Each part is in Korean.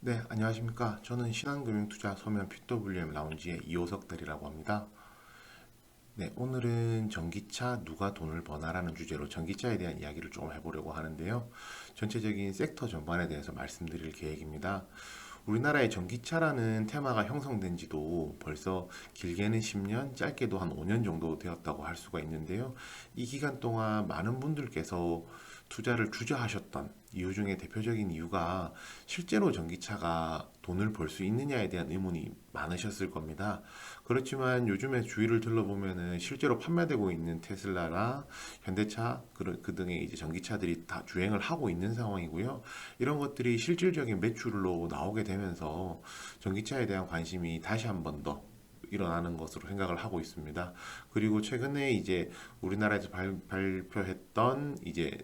네, 안녕하십니까. 저는 신한금융투자 소면 PWM 라운지의 이호석 대리라고 합니다. 네, 오늘은 전기차 누가 돈을 버나라는 주제로 전기차에 대한 이야기를 조금 해보려고 하는데요. 전체적인 섹터 전반에 대해서 말씀드릴 계획입니다. 우리나라의 전기차라는 테마가 형성된 지도 벌써 길게는 10년, 짧게도 한 5년 정도 되었다고 할 수가 있는데요. 이 기간 동안 많은 분들께서 투자를 주저하셨던 이유 중에 대표적인 이유가 실제로 전기차가 돈을 벌 수 있느냐에 대한 의문이 많으셨을 겁니다. 그렇지만 요즘에 주위를 둘러보면은 실제로 판매되고 있는 테슬라나 현대차 그 등의 이제 전기차들이 다 주행을 하고 있는 상황이고요. 이런 것들이 실질적인 매출로 나오게 되면서 전기차에 대한 관심이 다시 한번 더 일어나는 것으로 생각을 하고 있습니다. 그리고 최근에 이제 우리나라에서 발표했던 이제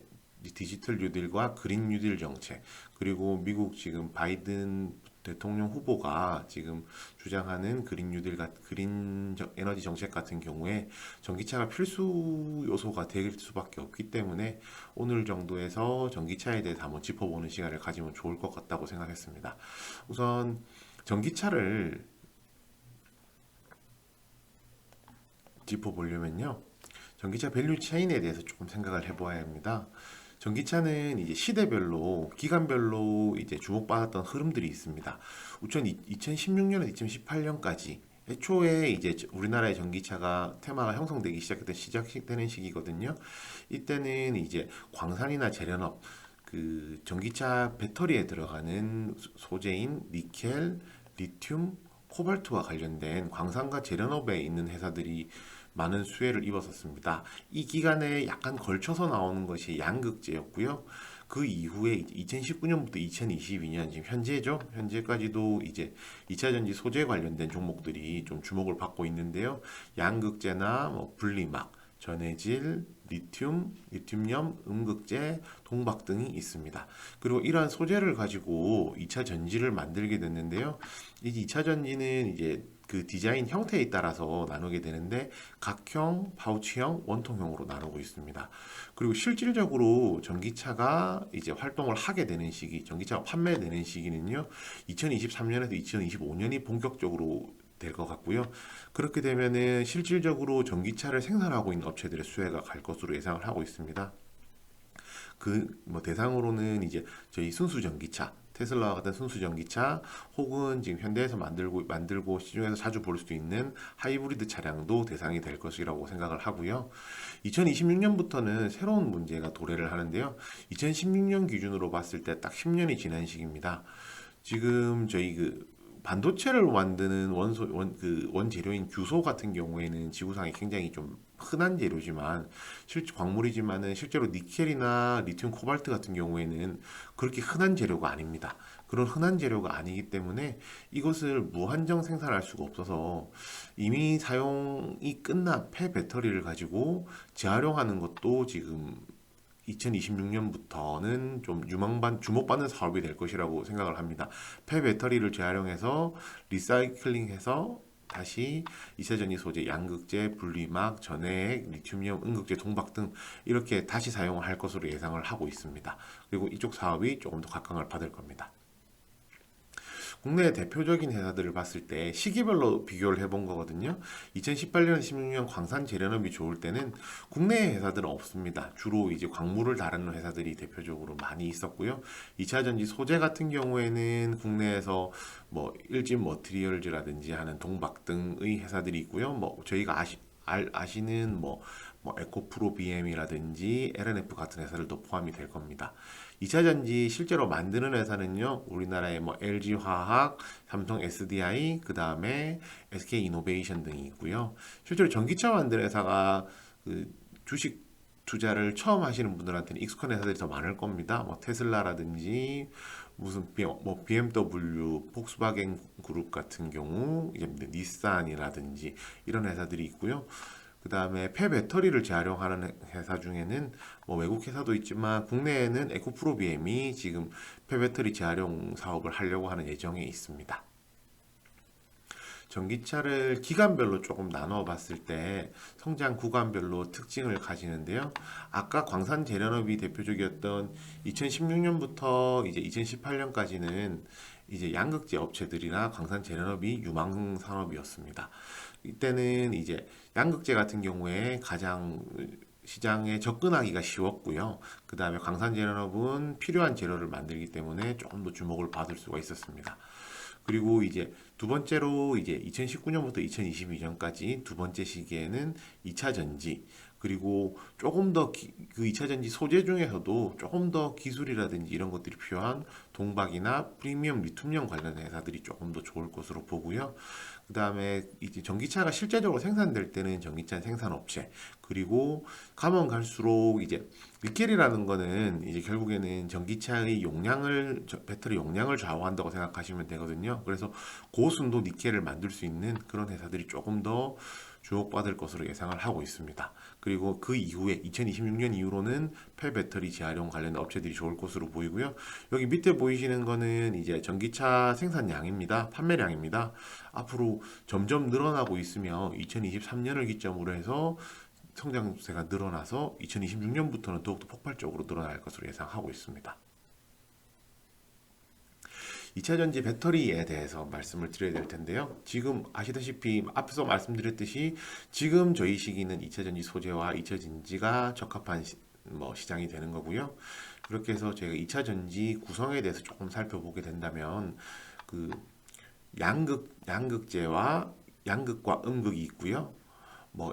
디지털 뉴딜과 그린 뉴딜 정책, 그리고 미국 지금 바이든 대통령 후보가 지금 주장하는 그린 에너지 정책 같은 경우에 전기차가 필수 요소가 될 수밖에 없기 때문에 오늘 정도에서 전기차에 대해서 한번 짚어보는 시간을 가지면 좋을 것 같다고 생각했습니다. 우선 전기차를 짚어보려면요. 전기차 밸류 체인에 대해서 조금 생각을 해보아야 합니다. 전기차는 이제 시대별로, 기간별로 이제 주목받았던 흐름들이 있습니다. 우선 2016년에서 2018년까지 애초에 이제 우리나라의 전기차가 테마가 형성되기 시작되는 시기거든요. 이때는 이제 광산이나 재련업, 그 전기차 배터리에 들어가는 소재인 니켈, 리튬, 코발트와 관련된 광산과 재련업에 있는 회사들이 많은 수혜를 입었었습니다. 이 기간에 약간 걸쳐서 나오는 것이 양극재였고요. 그 이후에 2019년부터 2022년 지금 현재죠. 현재까지도 이제 2차 전지 소재 관련된 종목들이 좀 주목을 받고 있는데요. 양극재나 뭐 분리막, 전해질, 리튬염, 음극재, 동박 등이 있습니다. 그리고 이러한 소재를 가지고 2차 전지를 만들게 됐는데요. 이 2차 전지는 이제 그 디자인 형태에 따라서 나누게 되는데 각형, 파우치형, 원통형으로 나누고 있습니다. 그리고 실질적으로 전기차가 이제 활동을 하게 되는 시기, 전기차가 판매되는 시기는요, 2023년에서 2025년이 본격적으로 될 것 같고요. 그렇게 되면은 실질적으로 전기차를 생산하고 있는 업체들의 수혜가 갈 것으로 예상을 하고 있습니다. 그 뭐 대상으로는 이제 저희 순수 전기차, 테슬라와 같은 순수 전기차, 혹은 지금 현대에서 만들고 시중에서 자주 볼 수 있는 하이브리드 차량도 대상이 될 것이라고 생각을 하고요. 2026년부터는 새로운 문제가 도래를 하는데요. 2016년 기준으로 봤을 때 딱 10년이 지난 시기입니다. 지금 저희 그 반도체를 만드는 원재료인 규소 같은 경우에는 지구상에 굉장히 좀 흔한 재료지만 광물이지만은 실제로 니켈이나 리튬 코발트 같은 경우에는 그렇게 흔한 재료가 아닙니다. 그런 흔한 재료가 아니기 때문에 이것을 무한정 생산할 수가 없어서 이미 사용이 끝난 폐배터리를 가지고 재활용하는 것도 지금 2026년부터는 좀 주목받는 사업이 될 것이라고 생각을 합니다. 폐배터리를 재활용해서 리사이클링해서 다시 이차전지 소재, 양극재, 분리막, 전해액, 리튬이온, 음극재, 동박 등 이렇게 다시 사용을 할 것으로 예상을 하고 있습니다. 그리고 이쪽 사업이 조금 더 각광을 받을 겁니다. 국내 대표적인 회사들을 봤을 때 시기별로 비교를 해본 거거든요. 2018년, 16년 광산 재련업이 좋을 때는 국내 회사들은 없습니다. 주로 이제 광물을 다루는 회사들이 대표적으로 많이 있었고요. 2차 전지 소재 같은 경우에는 국내에서 뭐 일진 머티리얼즈라든지 하는 동박 등의 회사들이 있고요. 뭐 저희가 아시는 뭐 에코프로 BM이라든지 LNF 같은 회사들도 포함이 될 겁니다. 2차 전지 실제로 만드는 회사는요, 우리나라의 뭐 LG화학, 삼성 SDI, 그 다음에 SK이노베이션 등이 있고요. 실제로 전기차 만드는 회사가 그 주식 투자를 처음 하시는 분들한테는 익숙한 회사들이 더 많을 겁니다. 뭐 테슬라라든지 뭐 BMW, 폭스바겐 그룹 같은 경우 이제 닛산이라든지 이런 회사들이 있고요. 그 다음에 폐배터리를 재활용하는 회사 중에는 뭐 외국 회사도 있지만 국내에는 에코프로비엠이 지금 폐배터리 재활용 사업을 하려고 하는 예정에 있습니다. 전기차를 기간별로 조금 나눠 봤을 때 성장 구간별로 특징을 가지는데요. 아까 광산 재련업이 대표적이었던 2016년부터 이제 2018년까지는 이제 양극재 업체들이나 광산 재련업이 유망 산업이었습니다. 이때는 이제 양극재 같은 경우에 가장 시장에 접근하기가 쉬웠고요. 그 다음에 광산 재련업은 필요한 재료를 만들기 때문에 조금 더 주목을 받을 수가 있었습니다. 그리고 이제 두 번째로 이제 2019년부터 2022년까지 두 번째 시기에는 2차 전지, 그리고 조금 더 그 2차 전지 소재 중에서도 조금 더 기술이라든지 이런 것들이 필요한 동박이나 프리미엄 리튬형 관련 회사들이 조금 더 좋을 것으로 보고요. 그 다음에 이제 전기차가 실제적으로 생산될 때는 전기차 생산업체, 그리고 가면 갈수록 이제 니켈이라는 거는 이제 결국에는 전기차의 용량을, 배터리 용량을 좌우한다고 생각하시면 되거든요. 그래서 고순도 니켈을 만들 수 있는 그런 회사들이 조금 더 주목받을 것으로 예상을 하고 있습니다. 그리고 그 이후에 2026년 이후로는 폐배터리 재활용 관련 업체들이 좋을 것으로 보이고요. 여기 밑에 보이시는 거는 이제 전기차 생산량입니다. 판매량입니다. 앞으로 점점 늘어나고 있으며 2023년을 기점으로 해서 성장세가 늘어나서 2026년부터는 더욱더 폭발적으로 늘어날 것으로 예상하고 있습니다. 2차 전지 배터리에 대해서 말씀을 드려야 될 텐데요. 지금 아시다시피 앞서 말씀드렸듯이 지금 저희 시기는 2차 전지 소재와 2차 전지가 적합한 시장이 되는 거고요. 그렇게 해서 저희가 2차 전지 구성에 대해서 조금 살펴보게 된다면 그 양극재와 양극과 음극이 있고요.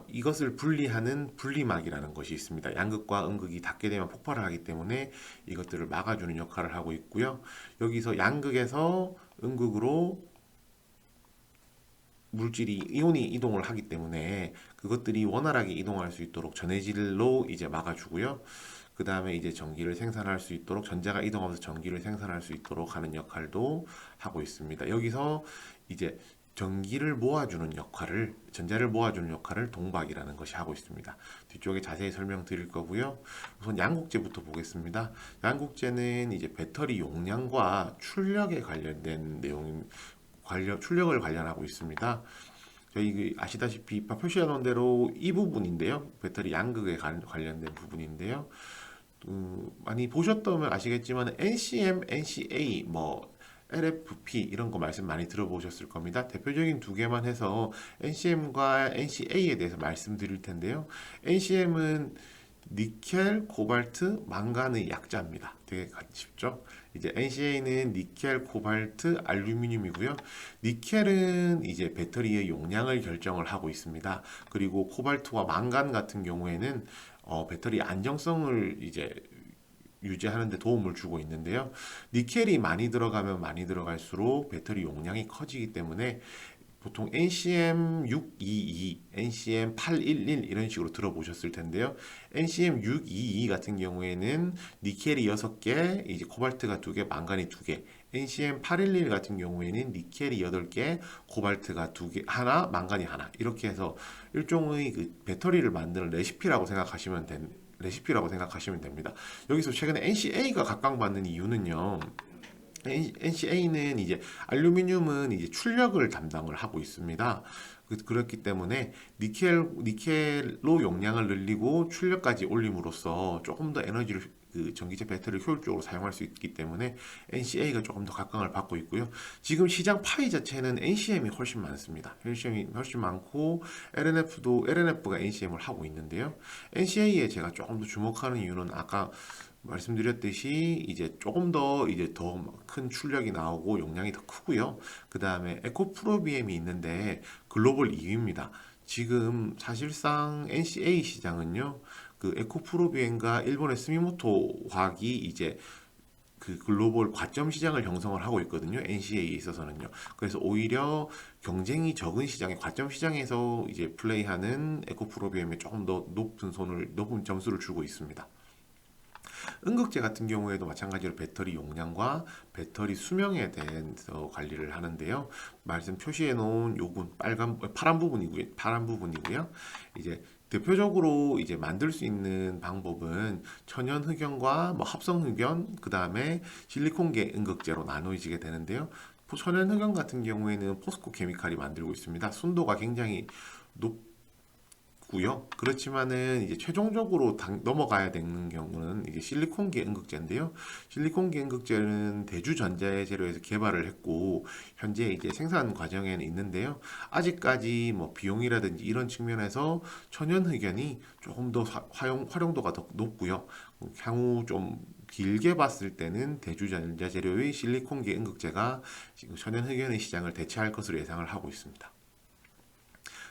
이것을 분리하는 분리막이라는 것이 있습니다. 양극과 음극이 닿게 되면 폭발을 하기 때문에 이것들을 막아주는 역할을 하고 있고요. 여기서 양극에서 음극으로 물질이 이온이 이동을 하기 때문에 그것들이 원활하게 이동할 수 있도록 전해질로 이제 막아주고요. 그 다음에 이제 전기를 생산할 수 있도록, 전자가 이동하면서 전기를 생산할 수 있도록 하는 역할도 하고 있습니다. 여기서 이제 전기를 모아주는 역할을, 전자를 모아주는 역할을 동박이라는 것이 하고 있습니다. 뒤쪽에 자세히 설명드릴 거고요. 우선 양극재부터 보겠습니다. 양극재는 이제 배터리 용량과 출력에 관련된 출력을 관련하고 있습니다. 저희 아시다시피 표시해 놓은 대로 이 부분인데요. 배터리 양극에 관련된 부분인데요. 많이 보셨다면 아시겠지만 NCM, NCA, LFP 이런 거 말씀 많이 들어보셨을 겁니다. 대표적인 두 개만 해서 NCM과 NCA에 대해서 말씀드릴 텐데요. NCM은 니켈, 코발트, 망간의 약자입니다. 되게 쉽죠? 이제 NCA는 니켈, 코발트, 알루미늄이고요. 니켈은 이제 배터리의 용량을 결정을 하고 있습니다. 그리고 코발트와 망간 같은 경우에는 배터리 안정성을 이제 유지하는 데 도움을 주고 있는데요. 니켈이 많이 들어가면 많이 들어갈수록 배터리 용량이 커지기 때문에 보통 NCM 622, NCM 811 이런 식으로 들어보셨을 텐데요. NCM 622 같은 경우에는 니켈이 6개, 이제 코발트가 2개, 망간이 2개. NCM 811 같은 경우에는 니켈이 8개, 코발트가 2개, 하나, 망간이 하나. 이렇게 해서 일종의 그 배터리를 만드는 레시피라고 생각하시면 됩니다. 여기서 최근에 NCA가 각광받는 이유는요. NCA는 이제 알루미늄은 이제 출력을 담당을 하고 있습니다. 그렇기 때문에 니켈로 용량을 늘리고 출력까지 올림으로써 조금 더 에너지를 전기차 배터리를 효율적으로 사용할 수 있기 때문에 NCA가 조금 더 각광을 받고 있고요. 지금 시장 파이 자체는 NCM이 훨씬 많습니다. NCM이 훨씬 많고 LNF가 NCM을 하고 있는데요. NCA에 제가 조금 더 주목하는 이유는 아까 말씀드렸듯이 이제 조금 더 큰 출력이 나오고 용량이 더 크고요. 그 다음에 에코프로비엠이 있는데 글로벌 2위입니다. 지금 사실상 NCA 시장은요, 그 에코프로비엠과 일본의 스미모토 화학이 이제 그 글로벌 과점 시장을 형성을 하고 있거든요. NCA에 있어서는요. 그래서 오히려 경쟁이 적은 시장에, 과점 시장에서 이제 플레이하는 에코프로비엠에 조금 더 높은 점수를 주고 있습니다. 음극재 같은 경우에도 마찬가지로 배터리 용량과 배터리 수명에 대해서 관리를 하는데요. 말씀 표시해 놓은 요건 파란 부분이고요. 이제 대표적으로 이제 만들 수 있는 방법은 천연 흑연과 합성 흑연, 그 다음에 실리콘계 음극재로 나누어지게 되는데요. 천연 흑연 같은 경우에는 포스코 케미칼이 만들고 있습니다. 순도가 굉장히 있고요. 그렇지만은 이제 최종적으로 넘어가야 되는 경우는 이제 실리콘계 음극재인데요. 실리콘계 음극재는 대주전자재료에서 개발을 했고 현재 이제 생산 과정에는 있는데요. 아직까지 뭐 비용이라든지 이런 측면에서 천연흑연이 조금 더 활용도가 더 높고요. 향후 좀 길게 봤을 때는 대주전자재료의 실리콘계 음극재가 지금 천연흑연의 시장을 대체할 것으로 예상을 하고 있습니다.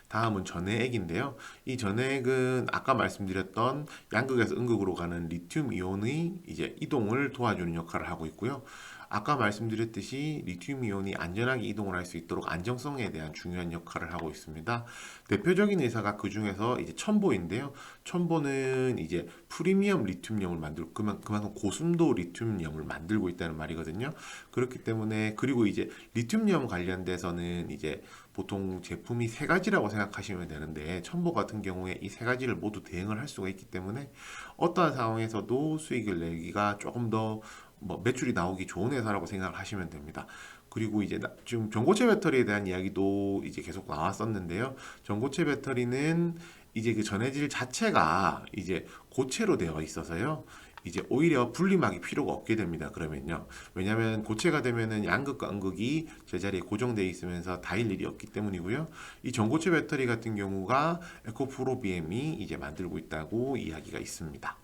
다음은 전해액인데요. 이 전해액은 아까 말씀드렸던 양극에서 음극으로 가는 리튬 이온의 이제 이동을 도와주는 역할을 하고 있고요. 아까 말씀드렸듯이 리튬 이온이 안전하게 이동을 할 수 있도록 안정성에 대한 중요한 역할을 하고 있습니다. 대표적인 회사가 그 중에서 이제 첨보인데요. 첨보는 이제 프리미엄 리튬염을 만들고 그만큼 고순도 리튬염을 만들고 있다는 말이거든요. 그렇기 때문에 그리고 이제 리튬염 관련돼서는 이제 보통 제품이 세 가지라고 생각하시면 되는데 첨보 같은 경우에 이 세 가지를 모두 대응을 할 수가 있기 때문에 어떠한 상황에서도 수익을 내기가 조금 더 뭐 매출이 나오기 좋은 회사라고 생각을 하시면 됩니다. 그리고 이제 지금 전고체 배터리에 대한 이야기도 이제 계속 나왔었는데요. 전고체 배터리는 이제 그 전해질 자체가 이제 고체로 되어 있어서요. 이제 오히려 분리막이 필요가 없게 됩니다. 그러면요. 왜냐하면 고체가 되면은 양극과 음극이 제자리에 고정되어 있으면서 닿을 일이 없기 때문이고요. 이 전고체 배터리 같은 경우가 에코프로비엠이 이제 만들고 있다고 이야기가 있습니다.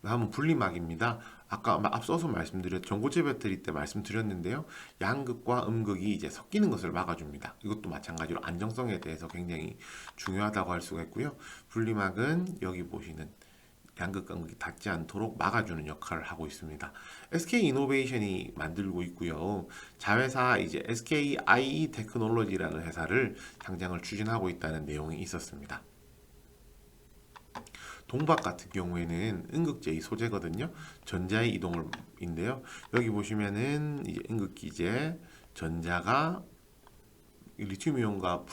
다음은 분리막입니다. 아까 앞서서 전고체 배터리 때 말씀드렸는데요. 양극과 음극이 이제 섞이는 것을 막아줍니다. 이것도 마찬가지로 안정성에 대해서 굉장히 중요하다고 할 수가 있고요. 분리막은 여기 보시는 양극과 음극이 닿지 않도록 막아주는 역할을 하고 있습니다. SK 이노베이션이 만들고 있고요. 자회사 이제 SK IE 테크놀로지라는 회사를 상장을 추진하고 있다는 내용이 있었습니다. 동박 같은 경우에는 음극재의 소재거든요. 전자의 이동인데요. 여기 보시면은 이제 음극기재 전자가 리튬이온과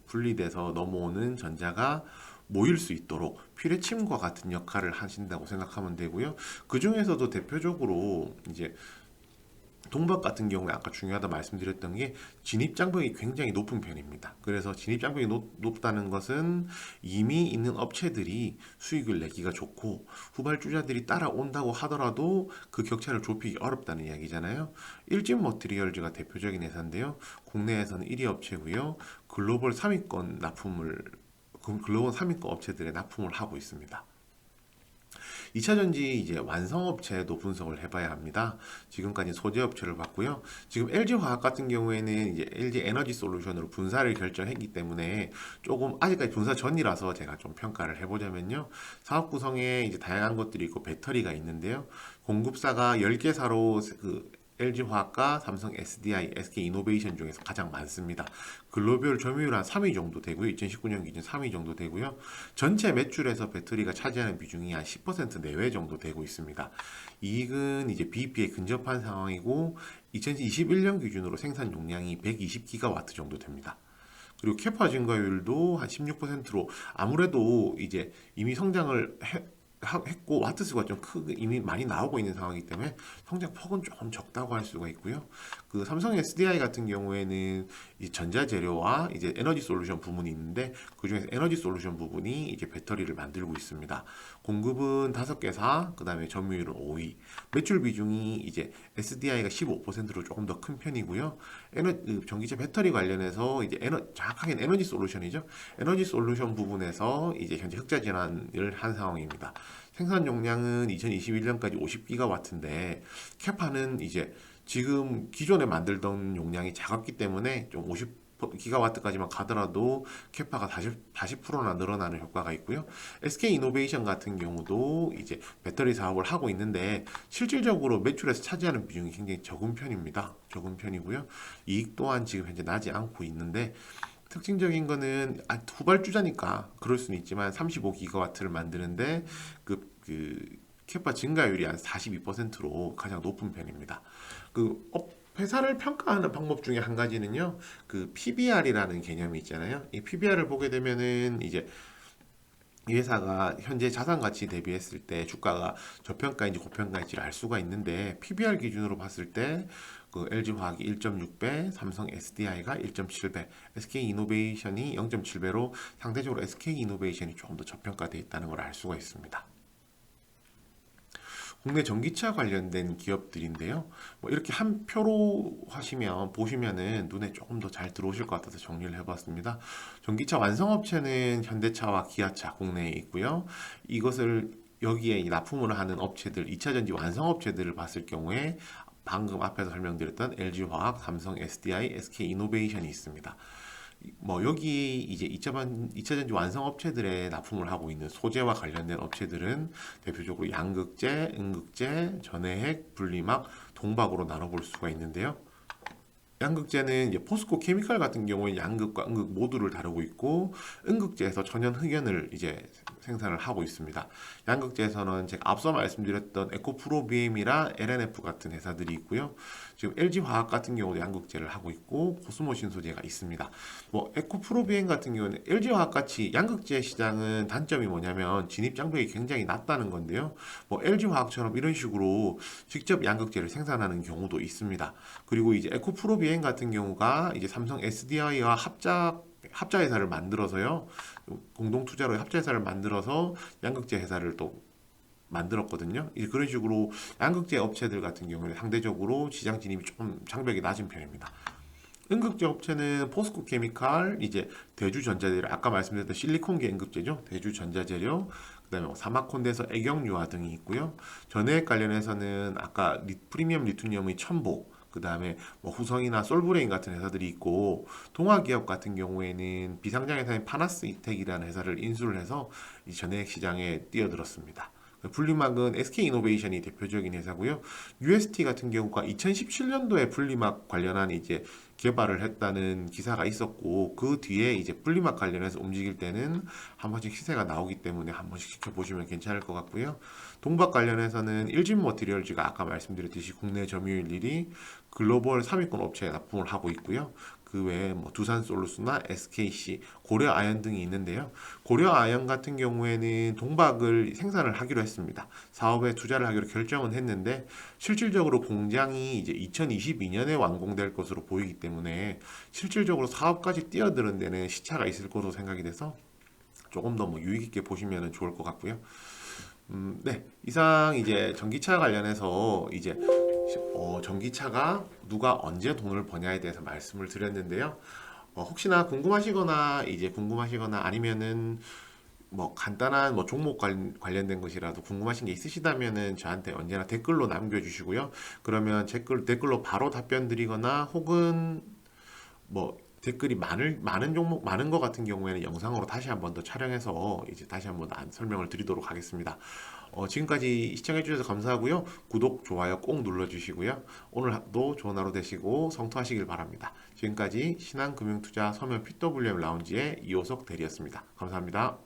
분리돼서 넘어오는 전자가 모일 수 있도록 피뢰침과 같은 역할을 하신다고 생각하면 되고요. 그 중에서도 대표적으로 이제 동박 같은 경우에 아까 중요하다 말씀드렸던 게 진입장벽이 굉장히 높은 편입니다. 그래서 진입장벽이 높다는 것은 이미 있는 업체들이 수익을 내기가 좋고 후발주자들이 따라온다고 하더라도 그 격차를 좁히기 어렵다는 이야기잖아요. 일진 머티리얼즈가 대표적인 회사인데요. 국내에서는 1위 업체고요. 글로벌 3위권 업체들의 납품을 하고 있습니다. 2차전지 이제 완성업체도 분석을 해봐야 합니다. 지금까지 소재업체를 봤고요. 지금 LG화학 같은 경우에는 이제 LG 에너지 솔루션으로 분사를 결정했기 때문에 조금 아직까지 분사 전이라서 제가 좀 평가를 해보자면요. 사업 구성에 이제 다양한 것들이 있고 배터리가 있는데요. 공급사가 10개사로 LG화학과 삼성 SDI, SK이노베이션 중에서 가장 많습니다. 글로벌 점유율 한 3위 정도 되고요. 2019년 기준 3위 정도 되고요. 전체 매출에서 배터리가 차지하는 비중이 한 10% 내외 정도 되고 있습니다. 이익은 이제 BEP에 근접한 상황이고 2021년 기준으로 생산 용량이 120기가와트 정도 됩니다. 그리고 캐파 증가율도 한 16%로 아무래도 이제 이미 성장을 했고 와트 수가 좀 크게 이미 많이 나오고 있는 상황이기 때문에 성장 폭은 조금 적다고 할 수가 있고요. 그 삼성 SDI 같은 경우에는 이 전자재료와 이제 에너지 솔루션 부분이 있는데 그 중에서 에너지 솔루션 부분이 이제 배터리를 만들고 있습니다. 공급은 5개사, 그다음에 점유율은 5위. 매출 비중이 이제 SDI가 15%로 조금 더 큰 편이고요. 전기차 배터리 관련해서 이제 정확하게는 에너지 솔루션이죠. 에너지 솔루션 부분에서 이제 현재 흑자 진환을 한 상황입니다. 생산 용량은 2021년까지 50기가와트인데 캐파는 이제 지금 기존에 만들던 용량이 작았기 때문에 좀 50기가와트까지만 가더라도 캐파가 40%나 늘어나는 효과가 있고요. SK이노베이션 같은 경우도 이제 배터리 사업을 하고 있는데 실질적으로 매출에서 차지하는 비중이 굉장히 적은 편입니다. 적은 편이고요. 이익 또한 지금 현재 나지 않고 있는데 특징적인 거는 후발주자니까 그럴 수는 있지만 35기가와트를 만드는데 그 캐파 증가율이 한 42%로 가장 높은 편입니다. 회사를 평가하는 방법 중에 한 가지는요, 그 PBR이라는 개념이 있잖아요. 이 PBR을 보게 되면은 이제 이 회사가 현재 자산 가치 대비했을 때 주가가 저평가인지 고평가인지를 알 수가 있는데 PBR 기준으로 봤을 때 그 LG화학이 1.6배, 삼성 SDI가 1.7배, SK이노베이션이 0.7배로 상대적으로 SK이노베이션이 조금 더 저평가되어 있다는 걸 알 수가 있습니다. 국내 전기차 관련된 기업들인데요. 뭐 이렇게 한 표로 하시면 보시면은 눈에 조금 더 잘 들어오실 것 같아서 정리를 해봤습니다. 전기차 완성업체는 현대차와 기아차 국내에 있고요. 이것을 여기에 납품을 하는 업체들, 2차 전지 완성업체들을 봤을 경우에 방금 앞에서 설명드렸던 LG화학, 삼성 SDI, SK이노베이션이 있습니다. 뭐 여기 이제 2차 전지 완성 업체들에 납품을 하고 있는 소재와 관련된 업체들은 대표적으로 양극재, 음극재, 전해핵, 분리막, 동박으로 나눠볼 수가 있는데요. 양극재는 이제 포스코 케미칼 같은 경우에 양극과 음극 모두를 다루고 있고, 음극재에서 천연 흑연을 이제 생산을 하고 있습니다. 양극재에서는 제가 앞서 말씀드렸던 에코프로비엠이라 LNF 같은 회사들이 있고요. 지금 LG화학 같은 경우도 양극재를 하고 있고 코스모 신소재가 있습니다. 뭐 에코프로비엠 같은 경우는 LG화학 같이 양극재 시장은 단점이 뭐냐면 진입 장벽이 굉장히 낮다는 건데요. 뭐 LG화학처럼 이런 식으로 직접 양극재를 생산하는 경우도 있습니다. 그리고 이제 에코프로비엠 같은 경우가 이제 삼성 SDI와 합자 회사를 만들어서요. 공동 투자로 합자 회사를 만들어서 양극재 회사를 또 만들었거든요. 이제 그런 식으로 양극재 업체들 같은 경우는 상대적으로 시장 진입이 조금 장벽이 낮은 편입니다. 음극재 업체는 포스코 케미칼, 이제 대주전자재료, 아까 말씀드렸던 실리콘계 음극재죠. 대주전자재료, 그다음에 뭐 사마콘데서 애경유화 등이 있고요. 전해액 관련해서는 아까 프리미엄 리튬이온의 첨보, 그다음에 뭐 후성이나 솔브레인 같은 회사들이 있고, 동화기업 같은 경우에는 비상장 회사인 파나스 이텍이라는 회사를 인수를 해서 이 전해액 시장에 뛰어들었습니다. 분리막은 SK이노베이션이 대표적인 회사고요. UST 같은 경우가 2017년도에 분리막 관련한 이제 개발을 했다는 기사가 있었고, 그 뒤에 이제 분리막 관련해서 움직일 때는 한 번씩 시세가 나오기 때문에 한 번씩 지켜보시면 괜찮을 것 같고요. 동박 관련해서는 일진 머티리얼즈가 아까 말씀드렸듯이 국내 점유율 1위 글로벌 3위권 업체에 납품을 하고 있고요. 그 외에 뭐 두산솔루스나 SKC, 고려아연 등이 있는데요. 고려아연 같은 경우에는 동박을 생산을 하기로 했습니다. 사업에 투자를 하기로 결정은 했는데 실질적으로 공장이 이제 2022년에 완공될 것으로 보이기 때문에 실질적으로 사업까지 뛰어드는 데는 시차가 있을 것으로 생각이 돼서 조금 더 뭐 유익 있게 보시면 좋을 것 같고요. 네, 이상 이제 전기차 관련해서 이제 전기차가 누가 언제 돈을 버냐에 대해서 말씀을 드렸는데요. 혹시나 궁금하시거나 아니면은 뭐 간단한 뭐 종목 관련된 것이라도 궁금하신 게 있으시다면은 저한테 언제나 댓글로 남겨주시고요. 그러면 댓글로 바로 답변 드리거나 혹은 뭐 댓글이 많은 종목 많은 거 같은 경우에는 영상으로 다시 한번 더 촬영해서 이제 다시 한번 설명을 드리도록 하겠습니다. 지금까지 시청해 주셔서 감사하고요. 구독, 좋아요 꼭 눌러주시고요. 오늘도 좋은 하루 되시고 성투하시길 바랍니다. 지금까지 신한금융투자 서면 PWM 라운지의 이호석 대리였습니다. 감사합니다.